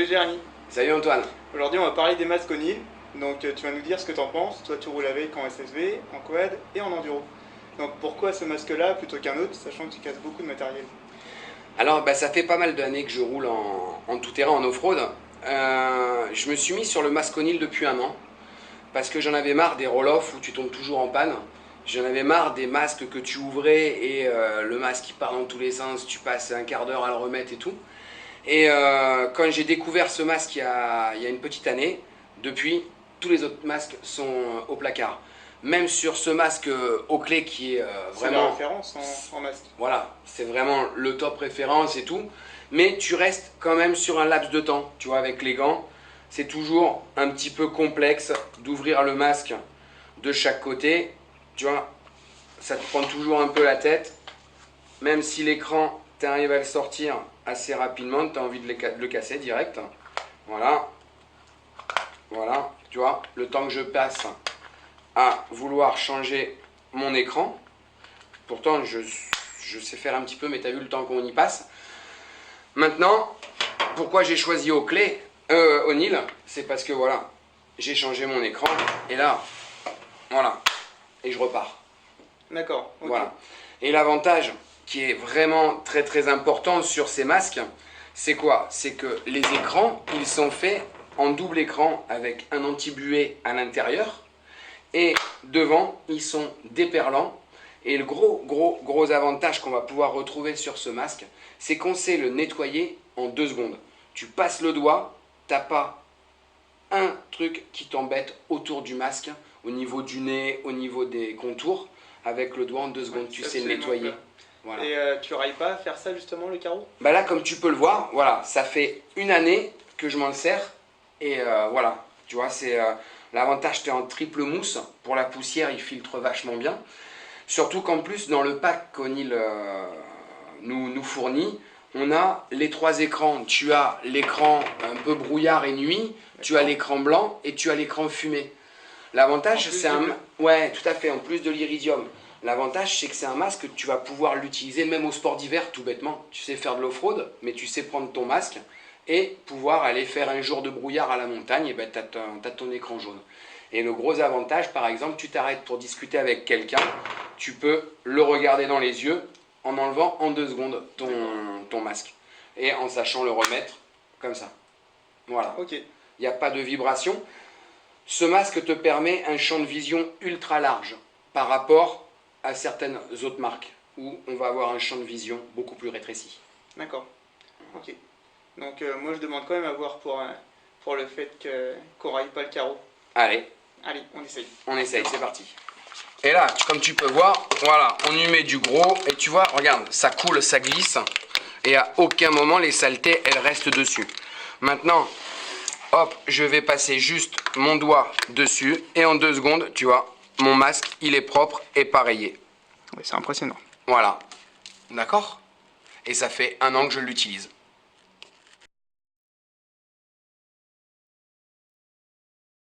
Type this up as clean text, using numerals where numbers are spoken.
Salut Jérémy. Salut Antoine. Aujourd'hui on va parler des masques O'Neill. Donc tu vas nous dire ce que tu en penses. Toi tu roules avec en SSV, en quad et en enduro. Donc pourquoi ce masque là plutôt qu'un autre, sachant que tu casses beaucoup de matériel? Alors ça fait pas mal d'années que je roule en tout terrain, en off-road. Je me suis mis sur le masque O'Neill depuis un an parce que j'en avais marre des roll-off où tu tombes toujours en panne. J'en avais marre des masques que tu ouvrais et le masque qui part dans tous les sens, tu passes un quart d'heure à le remettre et tout. Et quand j'ai découvert ce masque il y a une petite année, depuis, tous les autres masques sont au placard. Même sur ce masque Oakley qui est vraiment... C'est la référence en masque. Voilà, c'est vraiment le top référence et tout. Mais tu restes quand même sur un laps de temps, tu vois, avec les gants. C'est toujours un petit peu complexe d'ouvrir le masque de chaque côté. Tu vois, ça te prend toujours un peu la tête. Même si l'écran, tu arrives à le sortir assez rapidement, tu as envie de le casser direct. Voilà. Voilà, tu vois, le temps que je passe à vouloir changer mon écran. Pourtant, je sais faire un petit peu, mais tu as vu le temps qu'on y passe. Maintenant, pourquoi j'ai choisi O'Neill, c'est parce que voilà, j'ai changé mon écran et là, voilà, et je repars. D'accord. Okay. Voilà. Et l'avantage qui est vraiment très important sur ces masques, c'est quoi? C'est que les écrans, ils sont faits en double écran avec un anti-buée à l'intérieur et devant, ils sont déperlants. Et le gros avantage qu'on va pouvoir retrouver sur ce masque, c'est qu'on sait le nettoyer en 2 secondes. Tu passes le doigt, t'as pas un truc qui t'embête autour du masque, au niveau du nez, au niveau des contours. Avec le doigt en 2 secondes, tu sais le nettoyer. Voilà. Et tu railles pas à faire ça justement, le carreau? Bah là, comme tu peux le voir, voilà, ça fait une année que je m'en sers. Et voilà, tu vois, c'est l'avantage, tu es en triple mousse. Pour la poussière, il filtre vachement bien. Surtout qu'en plus, dans le pack qu'O'Neill nous fournit, on a les 3 écrans. Tu as l'écran un peu brouillard et nuit, tu as l'écran blanc et tu as l'écran fumé. L'avantage, c'est un... Ouais, tout à fait, en plus de l'iridium. L'avantage, c'est que c'est un masque que tu vas pouvoir l'utiliser même au sport d'hiver, tout bêtement. Tu sais faire de l'off-road, mais tu sais prendre ton masque et pouvoir aller faire un jour de brouillard à la montagne, et ben tu as ton écran jaune. Et le gros avantage, par exemple, tu t'arrêtes pour discuter avec quelqu'un, tu peux le regarder dans les yeux en enlevant en 2 secondes ton masque. Et en sachant le remettre comme ça. Voilà. Ok. Il n'y a pas de vibration. Ce masque te permet un champ de vision ultra large par rapport à certaines autres marques où on va avoir un champ de vision beaucoup plus rétréci. D'accord. Ok. Donc moi je demande quand même à voir pour le fait qu'on raille pas le carreau. Allez. Allez, on essaye. On essaye, c'est parti. Et là, comme tu peux voir, voilà, on y met du gros et tu vois, regarde, ça coule, ça glisse et à aucun moment les saletés, elles restent dessus. Maintenant, hop, je vais passer juste mon doigt dessus et en 2 secondes, tu vois, mon masque, il est propre et pareillé. Oui, c'est impressionnant. Voilà. D'accord? Et ça fait un an que je l'utilise.